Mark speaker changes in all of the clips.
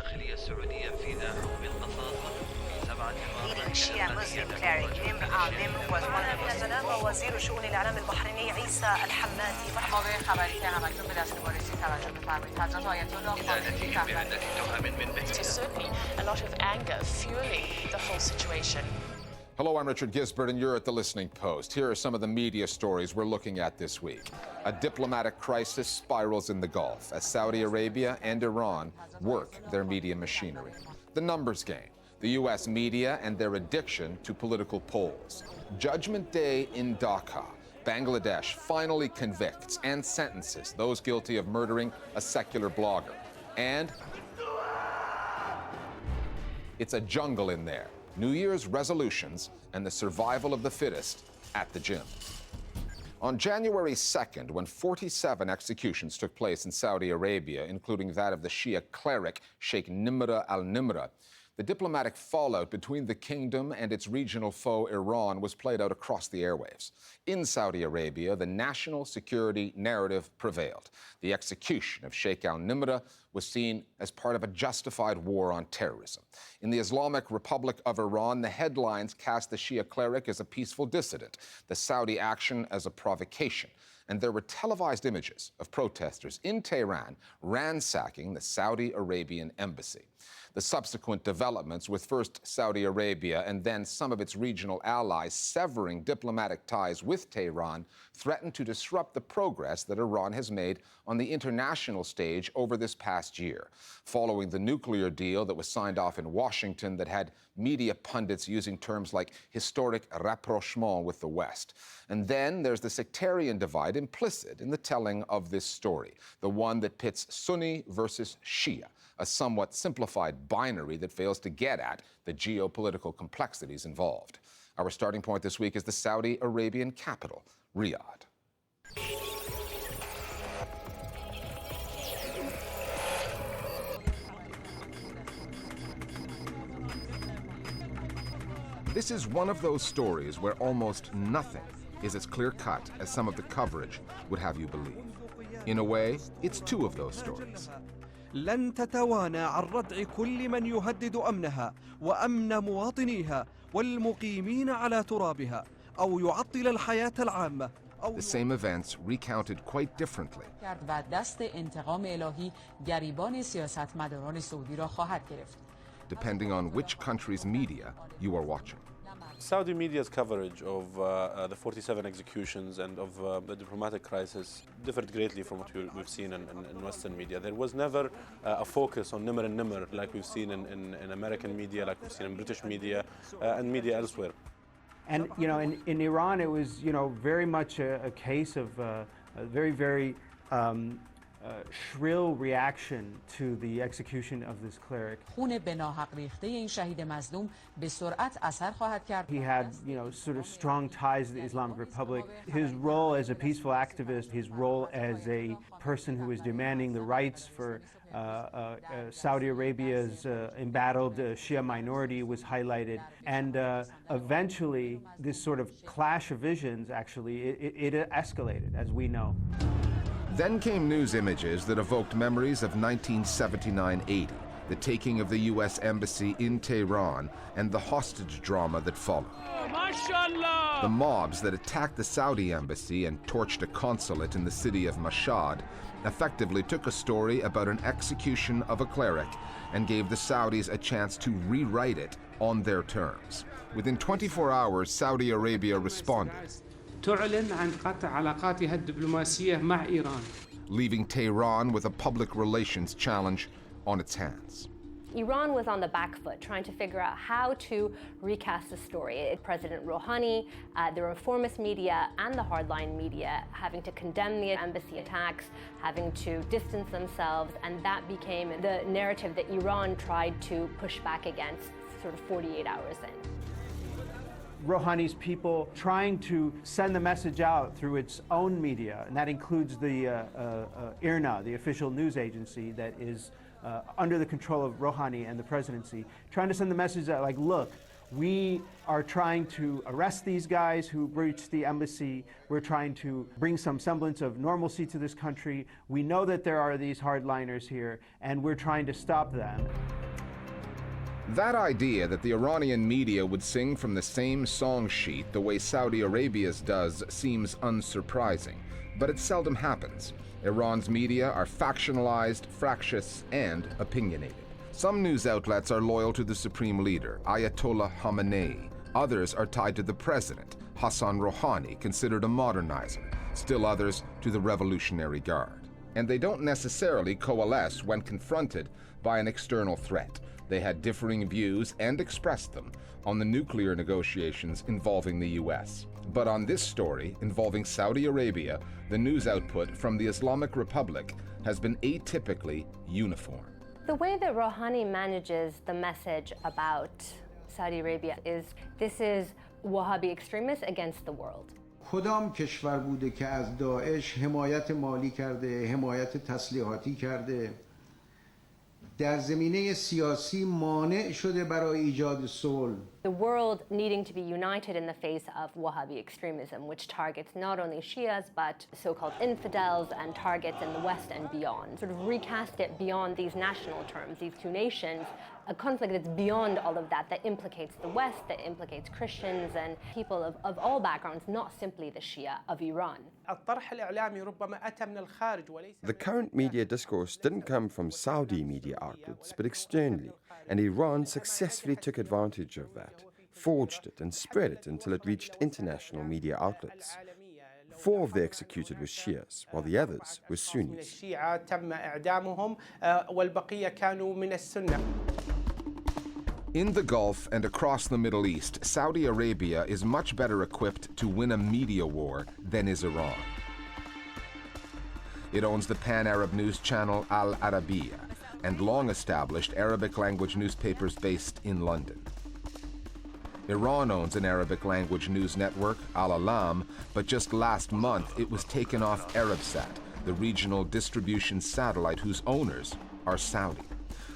Speaker 1: الداخلية السعودية في حكم القصاص في 7
Speaker 2: Leading Shia Muslim cleric al-Nimr was one of the نظام وزير شؤون الإعلام البحريني عيسى الحمادي محاضر خبری که همکنون به دسترسی توجه بفرمایید حضرت آیت الله
Speaker 3: There's certainly a lot of anger fueling the whole situation.
Speaker 4: Hello, I'm Richard Gisbert, and you're at The Listening Post. Here are some of the media stories we're looking at this week. A diplomatic crisis spirals in the Gulf as Saudi Arabia and Iran work their media machinery. The numbers game, the U.S. media and their addiction to political polls. Judgment Day in Dhaka. Bangladesh finally convicts and sentences those guilty of murdering a secular blogger. And it's a jungle in there. New Year's resolutions and the survival of the fittest at the gym. On January 2nd, when 47 executions took place in Saudi Arabia, including that of the Shia cleric Sheikh al-Nimr, the diplomatic fallout between the kingdom and its regional foe Iran was played out across the airwaves. In Saudi Arabia, the national security narrative prevailed. The execution of Sheikh al-Nimr was seen as part of a justified war on terrorism. In the Islamic Republic of Iran, the headlines cast the Shia cleric as a peaceful dissident, the Saudi action as a provocation. And there were televised images of protesters in Tehran ransacking the Saudi Arabian embassy. The subsequent developments, with first Saudi Arabia and then some of its regional allies severing diplomatic ties with Tehran, threatened to disrupt the progress that Iran has made on the international stage over this past year, following the nuclear deal that was signed off in Washington that had media pundits using terms like historic rapprochement with the West. And then there's the sectarian divide implicit in the telling of this story, the one that pits Sunni versus Shia, a somewhat simplified binary that fails to get at the geopolitical complexities involved. Our starting point this week is the Saudi Arabian capital, Riyadh. This is one of those stories where almost nothing is as clear-cut as some of the coverage would have you believe. In a way, it's two of those stories.
Speaker 5: لن تتوانى عن ردع كل من يهدد أمنها وأمن مواطنيها والمقيمين على ترابها أو يعطل الحياة العامة.
Speaker 4: The same events recounted quite differently.
Speaker 6: و دست انتقام الهی گریبان سیاستمداران سعودی را خواهد گرفت.
Speaker 4: Depending on which country's media you are watching.
Speaker 7: Saudi media's coverage of the 47 executions and of the diplomatic crisis differed greatly from what we've seen in Western media. There was never a focus on Nimr and Nimr like we've seen in American media, like we've seen in British media and media elsewhere.
Speaker 8: And, you know, in Iran, it was, you know, very much a case of a very shrill reaction to the execution of this cleric.
Speaker 6: خون به ناحق ریخته این شهید مظلوم به سرعت اثر خواهد کرد.
Speaker 8: He had, you know, sort of strong ties to the Islamic Republic. His role as a peaceful activist, his role as a person who was demanding the rights for Saudi Arabia's embattled Shia minority was highlighted. And eventually, this sort of clash of visions, actually, it escalated, as we know.
Speaker 4: Then came news images that evoked memories of 1979-80, the taking of the U.S. Embassy in Tehran, and the hostage drama that followed. The mobs that attacked the Saudi embassy and torched a consulate in the city of Mashhad effectively took a story about an execution of a cleric and gave the Saudis a chance to rewrite it on their terms. Within 24 hours, Saudi Arabia responded,
Speaker 9: تعلن عن قطع علاقاتها الدبلوماسية مع إيران.
Speaker 4: Leaving Tehran with a public relations challenge on its hands.
Speaker 10: Iran was on the back foot trying to figure out how to recast the story. President Rouhani, the reformist media and the hardline media having to condemn the embassy attacks, having to distance themselves, and that became the narrative that Iran tried to push back against sort of 48 hours in.
Speaker 8: Rouhani's people trying to send the message out through its own media, and that includes the IRNA, the official news agency that is under the control of Rouhani and the presidency, trying to send the message out like, look, We are trying to arrest these guys who breached the embassy. We're trying to bring some semblance of normalcy to this country. We know that there are these hardliners here, and we're trying to stop them.
Speaker 4: That idea that the Iranian media would sing from the same song sheet the way Saudi Arabia's does seems unsurprising, but it seldom happens. Iran's media are factionalized, fractious, and opinionated. Some news outlets are loyal to the supreme leader, Ayatollah Khamenei. Others are tied to the president, Hassan Rouhani, considered a modernizer. Still others to the Revolutionary Guard. And they don't necessarily coalesce when confronted by an external threat. They had differing views and expressed them on the nuclear negotiations involving the US. But on this story involving Saudi Arabia, the news output from the Islamic Republic has been atypically uniform.
Speaker 10: The way that Rouhani manages the message about Saudi Arabia is this is Wahhabi extremists against the world.
Speaker 11: کدام کشور بوده که از داعش حمایت مالی کرده، حمایت تسلیحاتی کرده، در زمینه سیاسی مانع شده برای ایجاد صلح.
Speaker 10: The world needing to be united in the face of Wahhabi extremism, which targets not only Shias but so-called infidels and targets in the West and beyond. Sort of recast it beyond these national terms, these two nations, a conflict that's beyond all of that, that implicates the West, that implicates Christians and people of all backgrounds, not simply the Shia of Iran.
Speaker 12: The current media discourse didn't come from Saudi media outlets, but externally, and Iran successfully took advantage of that, forged it and spread it until it reached international media outlets. 4 of the executed were Shias, while the others were Sunnis.
Speaker 4: In the Gulf and across the Middle East, Saudi Arabia is much better equipped to win a media war than is Iran. It owns the pan-Arab news channel Al Arabiya and long-established Arabic-language newspapers based in London. Iran owns an Arabic-language news network, Al-Alam, but just last month it was taken off Arabsat, the regional distribution satellite whose owners are Saudi.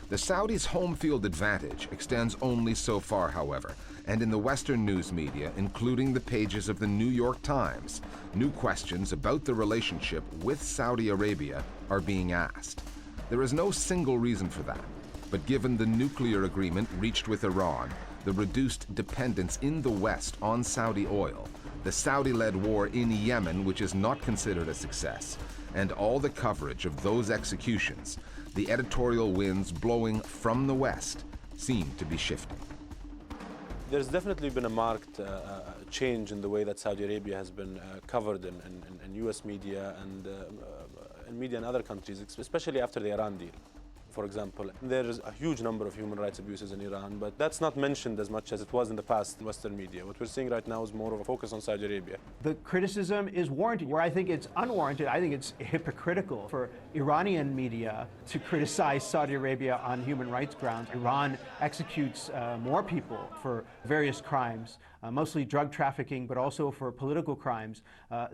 Speaker 4: The Saudis' home field advantage extends only so far, however, and in the Western news media, including the pages of the New York Times, new questions about the relationship with Saudi Arabia are being asked. There is no single reason for that, but given the nuclear agreement reached with Iran, the reduced dependence in the West on Saudi oil, the Saudi-led war in Yemen, which is not considered a success, and all the coverage of those executions, the editorial winds blowing from the West seem to be shifting.
Speaker 7: There's definitely been a marked change in the way that Saudi Arabia has been covered in US media and in media in other countries, especially after the Iran deal. For example, there is a huge number of human rights abuses in Iran, but that's not mentioned as much as it was in the past in Western media. What we're seeing right now is more of a focus on Saudi Arabia.
Speaker 8: The criticism is warranted. Where I think it's unwarranted, I think it's hypocritical for Iranian media to criticize Saudi Arabia on human rights grounds. Iran executes more people for various crimes, mostly drug trafficking, but also for political crimes,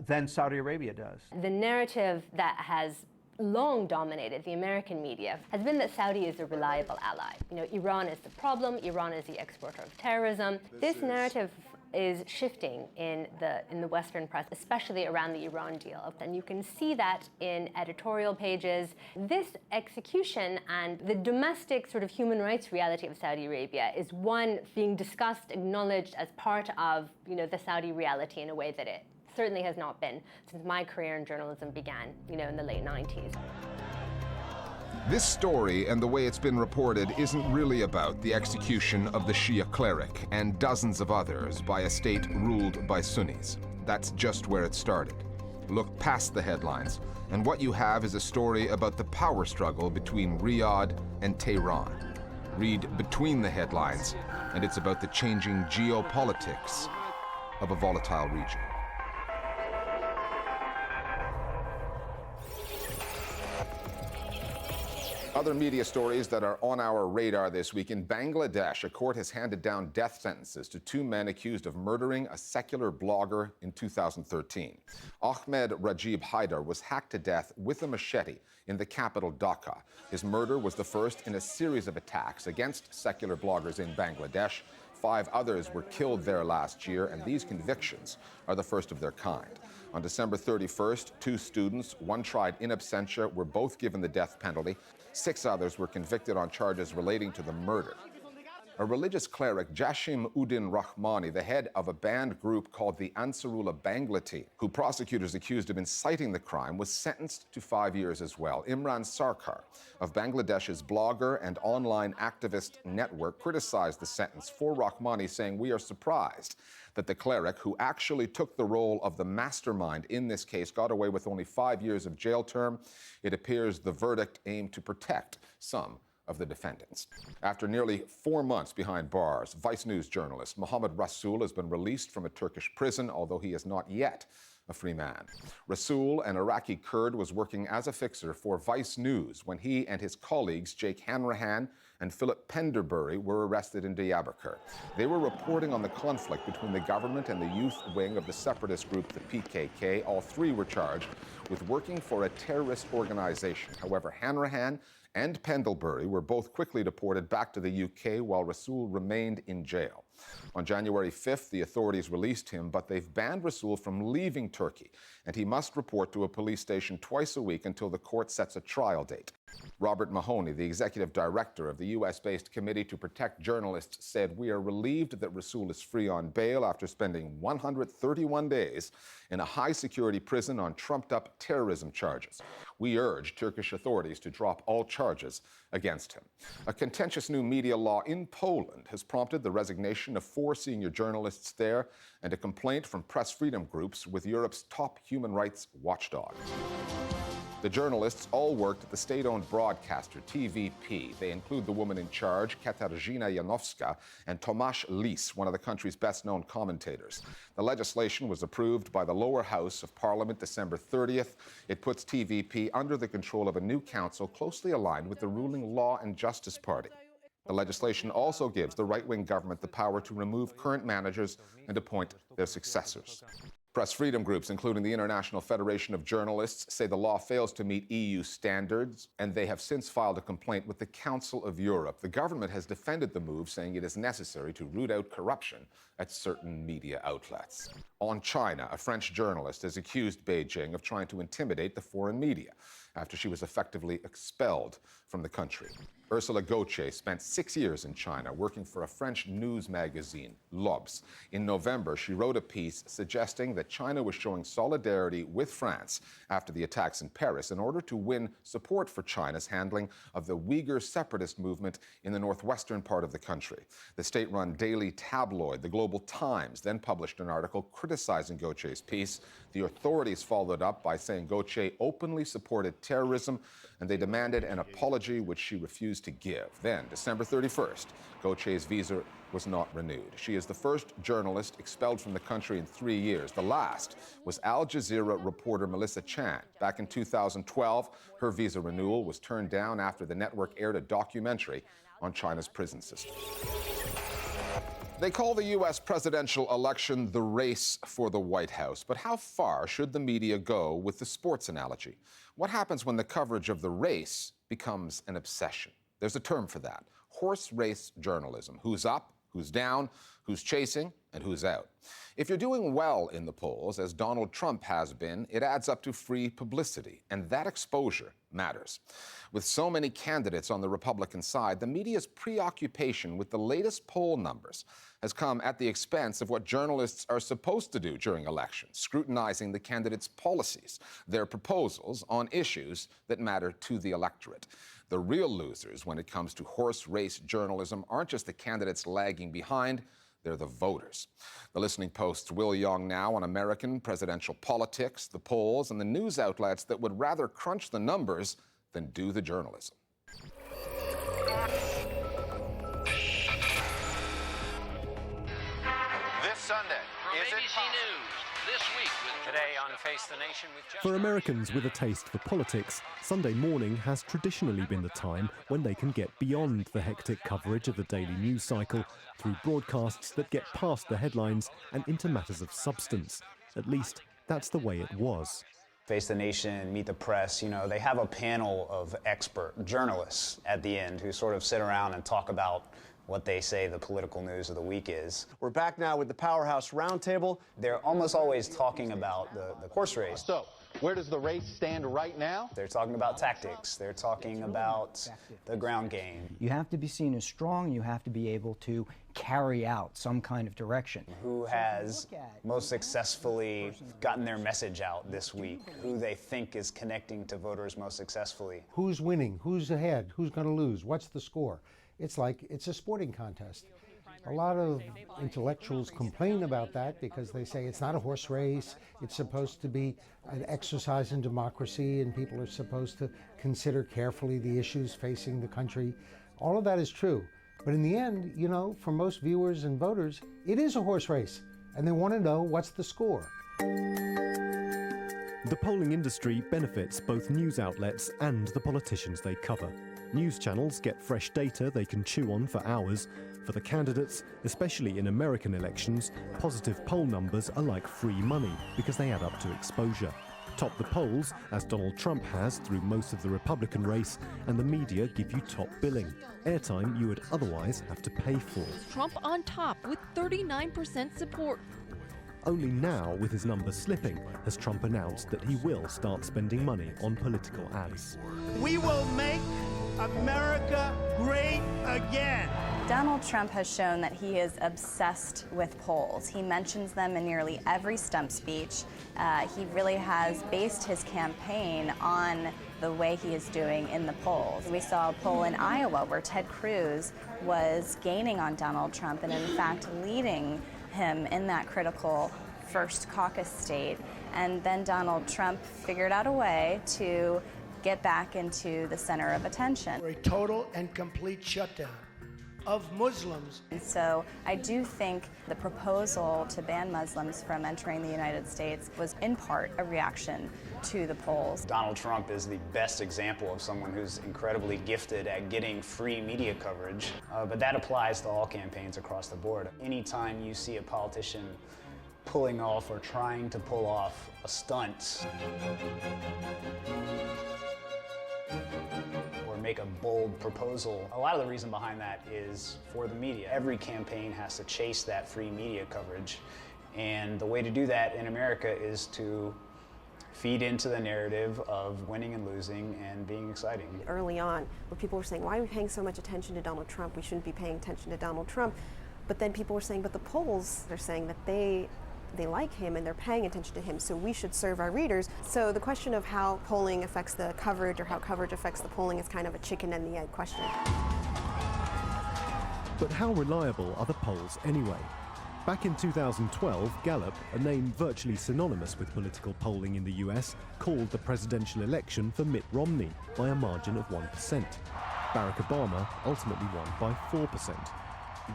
Speaker 8: than Saudi Arabia does. The
Speaker 10: narrative that has long dominated the American media has been that Saudi is a reliable ally. You know, Iran is the problem, Iran is the exporter of terrorism. This narrative is shifting in the Western press, especially around the Iran deal. And you can see that in editorial pages. This execution and the domestic sort of human rights reality of Saudi Arabia is one being discussed, acknowledged as part of, you know, the Saudi reality in a way that it certainly has not been since my career in journalism began, you know, in the late 90s.
Speaker 4: This story and the way it's been reported isn't really about the execution of the Shia cleric and dozens of others by a state ruled by Sunnis. That's just where it started. Look past the headlines, and what you have is a story about the power struggle between Riyadh and Tehran. Read between the headlines, and it's about the changing geopolitics of a volatile region. Other media stories that are on our radar this week. In Bangladesh, a court has handed down death sentences to 2 men accused of murdering a secular blogger in 2013. Ahmed Rajib Haidar was hacked to death with a machete in the capital Dhaka. His murder was the first in a series of attacks against secular bloggers in Bangladesh 5 others were killed there last year, and these convictions are the first of their kind. On December 31st, 2 students, one tried in absentia, were both given the death penalty. 6 others were convicted on charges relating to the murder. A religious cleric, Jashim Uddin Rahmani, the head of a banned group called the Ansarullah Bangla, who prosecutors accused of inciting the crime, was sentenced to 5 years as well. Imran Sarkar of Bangladesh's blogger and online activist network criticized the sentence for Rahmani, saying, "We are surprised that the cleric, who actually took the role of the mastermind in this case, got away with only 5 years of jail term. It appears the verdict aimed to protect some of the defendants." After nearly 4 months behind bars, Vice News journalist Mohammed Rasul has been released from a Turkish prison, although he is not yet a free man. Rasul, an Iraqi Kurd, was working as a fixer for Vice News when he and his colleagues Jake Hanrahan and Philip Penderbury were arrested in Diyarbakir. They were reporting on the conflict between the government and the youth wing of the separatist group, the PKK. All 3 were charged with working for a terrorist organization. However, Hanrahan and Pendlebury were both quickly deported back to the UK while Rasul remained in jail. On January 5th, the authorities released him, but they've banned Rasul from leaving Turkey, and he must report to a police station twice a week until the court sets a trial date. Robert Mahoney, the executive director of the U.S.-based Committee to Protect Journalists, said, "We are relieved that Rasul is free on bail after spending 131 days in a high-security prison on trumped-up terrorism charges. We urge Turkish authorities to drop all charges against him." A contentious new media law in Poland has prompted the resignation of 4 senior journalists there and a complaint from press freedom groups with Europe's top human rights watchdog. The journalists all worked at the state-owned broadcaster, TVP. They include the woman in charge, Katarzyna Janowska, and Tomasz Lis, one of the country's best-known commentators. The legislation was approved by the lower house of Parliament December 30th. It puts TVP under the control of a new council closely aligned with the ruling Law and Justice Party. The legislation also gives the right-wing government the power to remove current managers and appoint their successors. Press freedom groups, including the International Federation of Journalists, say the law fails to meet EU standards, and they have since filed a complaint with the Council of Europe. The government has defended the move, saying it is necessary to root out corruption at certain media outlets. On China, a French journalist has accused Beijing of trying to intimidate the foreign media after she was effectively expelled from the country. Ursula Gauthier spent 6 years in China working for a French news magazine, L'Obs. In November, she wrote a piece suggesting that China was showing solidarity with France after the attacks in Paris in order to win support for China's handling of the Uyghur separatist movement in the northwestern part of the country. The state-run daily tabloid, the Global Times, then published an article criticizing Gauthier's piece. The authorities followed up by saying Gauthier openly supported terrorism, and they demanded an apology, which she refused to give. Then, December 31st, Gauthier's visa was not renewed. She is the first journalist expelled from the country in 3 years. The last was Al Jazeera reporter Melissa Chan. Back in 2012, her visa renewal was turned down after the network aired a documentary on China's prison system. They call the U.S. presidential election the race for the White House. But how far should the media go with the sports analogy? What happens when the coverage of the race becomes an obsession? There's a term for that: horse race journalism. Who's up, who's down, who's chasing, and who's out. If you're doing well in the polls, as Donald Trump has been, it adds up to free publicity, and that exposure matters. With so many candidates on the Republican side, the media's preoccupation with the latest poll numbers has come at the expense of what journalists are supposed to do during elections, scrutinizing the candidates' policies, their proposals on issues that matter to the electorate. The real losers when it comes to horse race journalism aren't just the candidates lagging behind, they're the voters. The Listening Post's Will Young now on American presidential politics, the polls, and the news outlets that would rather crunch the numbers than do the journalism.
Speaker 13: This Sunday, is it possible?
Speaker 1: This week with
Speaker 13: Today on Face the Nation with
Speaker 14: For Americans with a taste for politics, Sunday morning has traditionally been the time when they can get beyond the hectic coverage of the daily news cycle through broadcasts that get past the headlines and into matters of substance. At least, that's the way it was.
Speaker 15: Face the Nation, Meet the Press, they have a panel of expert journalists at the end who sort of sit around and talk about what they say the political news of the week is.
Speaker 16: We're back now with the Powerhouse Roundtable.
Speaker 15: They're almost always talking about the horse race.
Speaker 16: So, where does the race stand right now?
Speaker 15: They're talking about tactics. They're talking about the ground game.
Speaker 17: You have to be seen as strong. You have to be able to carry out some kind of direction.
Speaker 15: Who has most successfully gotten their message out this week? Who they think is connecting to voters most successfully?
Speaker 18: Who's winning? Who's ahead? Who's going to lose? What's the score? It's like it's a sporting contest. A lot of intellectuals complain about that because they say it's not a horse race. It's supposed to be an exercise in democracy, and people are supposed to consider carefully the issues facing the country. All of that is true. But in the end, you know, for most viewers and voters, it is a horse race, and they want to know what's the score.
Speaker 14: The polling industry benefits both news outlets and the politicians they cover. News channels get fresh data they can chew on for hours. For the candidates, especially in American elections, positive poll numbers are like free money because they add up to exposure. Top the polls, as Donald Trump has through most of the Republican race, and the media give you top billing, airtime you would otherwise have to pay for.
Speaker 19: Trump on top with 39% support.
Speaker 14: Only now, with his numbers slipping, has Trump announced that he will start spending money on political ads.
Speaker 20: We will make America great again.
Speaker 21: Donald Trump has shown that he is obsessed with polls. He mentions them in nearly every stump speech. He really has based his campaign on the way he is doing in the polls. We saw a poll in Iowa where Ted Cruz was gaining on Donald Trump and in fact leading him in that critical first caucus state. And then Donald Trump figured out a way to get back into the center of attention.
Speaker 20: For a total and complete shutdown of Muslims.
Speaker 21: And so I do think the proposal to ban Muslims from entering the United States was in part a reaction to the polls.
Speaker 15: Donald Trump is the best example of someone who's incredibly gifted at getting free media coverage, but that applies to all campaigns across the board. Anytime you see a politician pulling off or trying to pull off a stunt or make a bold proposal, a lot of the reason behind that is for the media. Every campaign has to chase that free media coverage, and the way to do that in America is to feed into the narrative of winning and losing and being exciting.
Speaker 22: Early on, where people were saying, why are we paying so much attention to Donald Trump? We shouldn't be paying attention to Donald Trump. But then people were saying, but the polls, they're saying that they like him and they're paying attention to him, so we should serve our readers. So the question of how polling affects the coverage or how coverage affects the polling is kind of a chicken and the egg question.
Speaker 14: But how reliable are the polls anyway? Back in 2012, Gallup, a name virtually synonymous with political polling in the US, called the presidential election for Mitt Romney by a margin of 1%. Barack Obama ultimately won by 4%.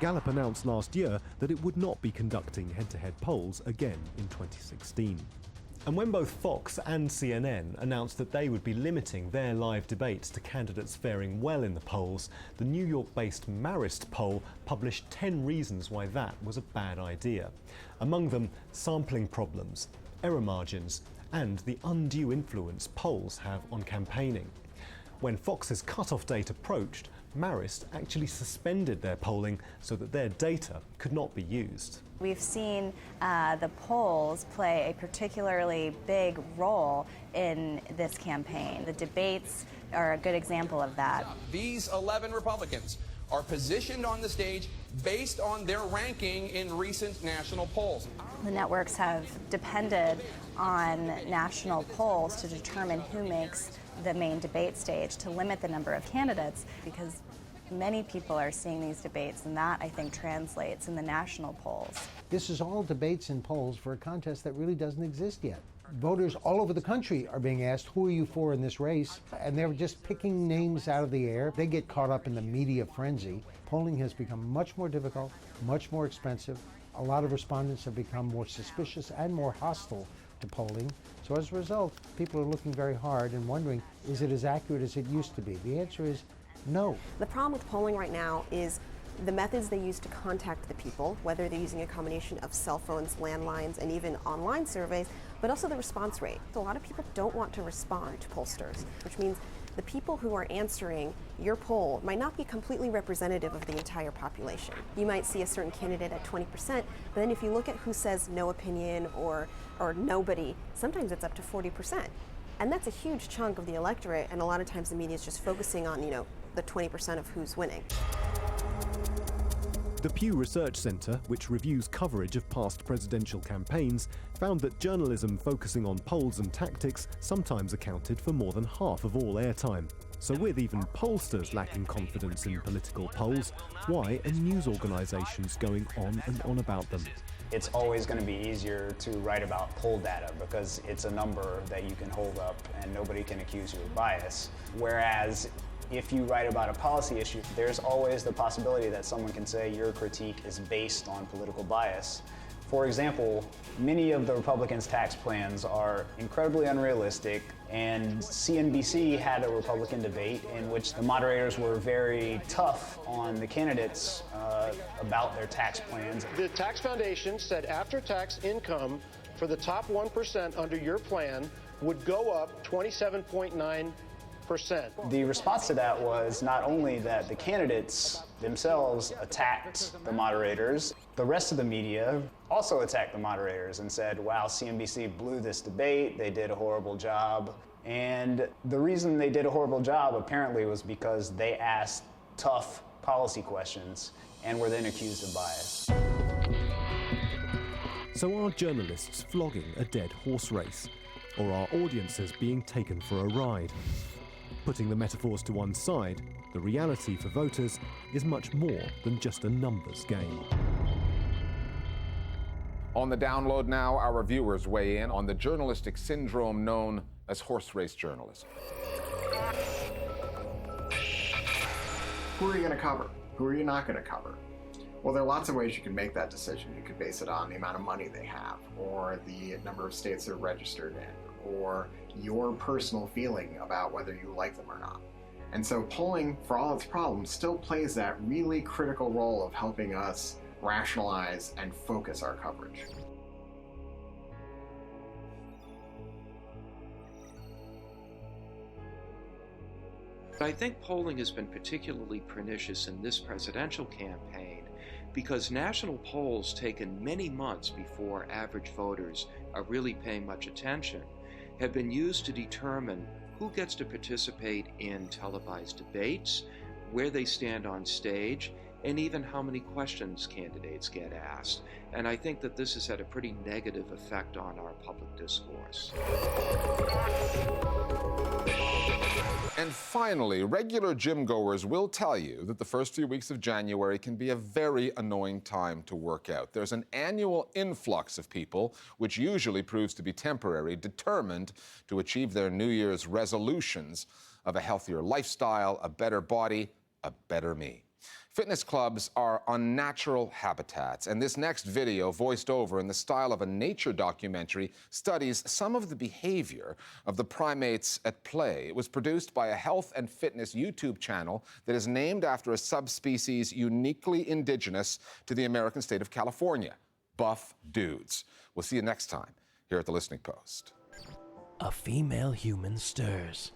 Speaker 14: Gallup announced last year that it would not be conducting head-to-head polls again in 2016. And when both Fox and CNN announced that they would be limiting their live debates to candidates faring well in the polls, the New York-based Marist poll published 10 reasons why that was a bad idea. Among them, sampling problems, error margins, and the undue influence polls have on campaigning. When Fox's cutoff date approached, Marist actually suspended their polling so that their data could not be used.
Speaker 21: We've seen the polls play a particularly big role in this campaign. The debates are a good example of that.
Speaker 23: These 11 Republicans are positioned on the stage based on their ranking in recent national polls.
Speaker 21: The networks have depended on national polls to determine who makes the main debate stage, to limit the number of candidates, because many people are seeing these debates, and that, I think, translates in the national polls.
Speaker 18: This is all debates and polls for a contest that really doesn't exist yet. Voters all over the country are being asked, who are you for in this race? And they're just picking names out of the air. They get caught up in the media frenzy. Polling has become much more difficult, much more expensive. A lot of respondents have become more suspicious and more hostile to polling. So as a result, people are looking very hard and wondering, is it as accurate as it used to be? The answer is no.
Speaker 22: The problem with polling right now is the methods they use to contact the people, whether they're using a combination of cell phones, landlines, and even online surveys, but also the response rate. So a lot of people don't want to respond to pollsters, which means the people who are answering your poll might not be completely representative of the entire population. You might see a certain candidate at 20%, but then if you look at who says no opinion or nobody, sometimes it's up to 40%. And that's a huge chunk of the electorate, and a lot of times the media is just focusing on, you know, the 20% of who's winning.
Speaker 14: The Pew Research Center, which reviews coverage of past presidential campaigns, found that journalism focusing on polls and tactics sometimes accounted for more than half of all airtime. So with even pollsters lacking confidence in political polls, why are news organizations going on and on about them?
Speaker 15: It's always going to be easier to write about poll data because it's a number that you can hold up and nobody can accuse you of bias. Whereas if you write about a policy issue, there's always the possibility that someone can say your critique is based on political bias. For example, many of the Republicans' tax plans are incredibly unrealistic, and CNBC had a Republican debate in which the moderators were very tough on the candidates about their tax plans.
Speaker 2: The Tax Foundation said after-tax income for the top 1% under your plan would go up 27.9%.
Speaker 15: The response to that was not only that the candidates themselves attacked the moderators, the rest of the media also attacked the moderators and said, wow, CNBC blew this debate, they did a horrible job. And the reason they did a horrible job apparently was because they asked tough policy questions and were then accused of bias.
Speaker 14: So are journalists flogging a dead horse race? Or are audiences being taken for a ride? Putting the metaphors to one side, the reality for voters is much more than just a numbers game.
Speaker 4: On the download now, our viewers weigh in on the journalistic syndrome known as horse race journalism.
Speaker 3: Who are you going to cover? Who are you not going to cover? Well, there are lots of ways you can make that decision. You could base it on the amount of money they have, or the number of states they're registered in, or your personal feeling about whether you like them or not. And so polling, for all its problems, still plays that really critical role of helping us rationalize and focus our coverage.
Speaker 5: I think polling has been particularly pernicious in this presidential campaign because national polls taken many months before average voters are really paying much attention have been used to determine who gets to participate in televised debates, where they stand on stage, and even how many questions candidates get asked. And I think that this has had a pretty negative effect on our public discourse.
Speaker 4: And finally, regular gym goers will tell you that the first few weeks of January can be a very annoying time to work out. There's an annual influx of people, which usually proves to be temporary, determined to achieve their New Year's resolutions of a healthier lifestyle, a better body, a better me. Fitness clubs are unnatural habitats, and this next video, voiced over in the style of a nature documentary, studies some of the behavior of the primates at play. It was produced by a health and fitness YouTube channel that is named after a subspecies uniquely indigenous to the American state of California, buff dudes. We'll see you next time here at The Listening Post.
Speaker 24: A female human stirs.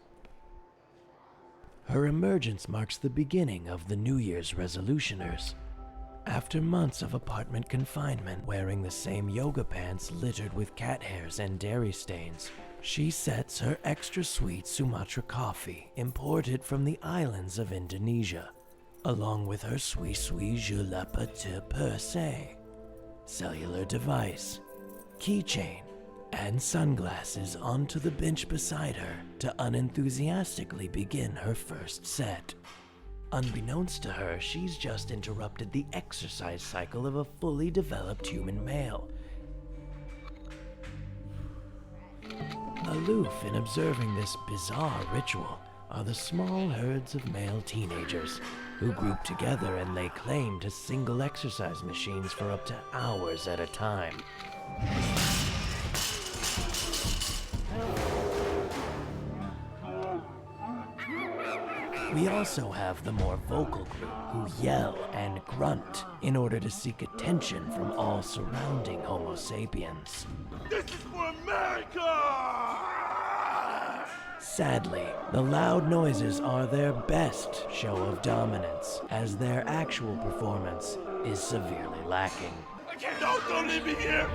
Speaker 24: Her emergence marks the beginning of the New Year's resolutioners. After months of apartment confinement, wearing the same yoga pants littered with cat hairs and dairy stains, she sets her extra sweet Sumatra coffee, imported from the islands of Indonesia, along with her sui julapa te per se, cellular device, keychain, and sunglasses onto the bench beside her to unenthusiastically begin her first set. Unbeknownst to her, she's just interrupted the exercise cycle of a fully developed human male. Aloof in observing this bizarre ritual are the small herds of male teenagers who group together and lay claim to single exercise machines for up to hours at a time. We also have the more vocal group who yell and grunt in order to seek attention from all surrounding Homo sapiens.
Speaker 25: This is for America!
Speaker 24: Sadly, the loud noises are their best show of dominance, as their actual performance is severely lacking.
Speaker 6: Don't leave me here!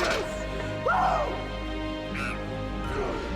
Speaker 6: Yes! Woo!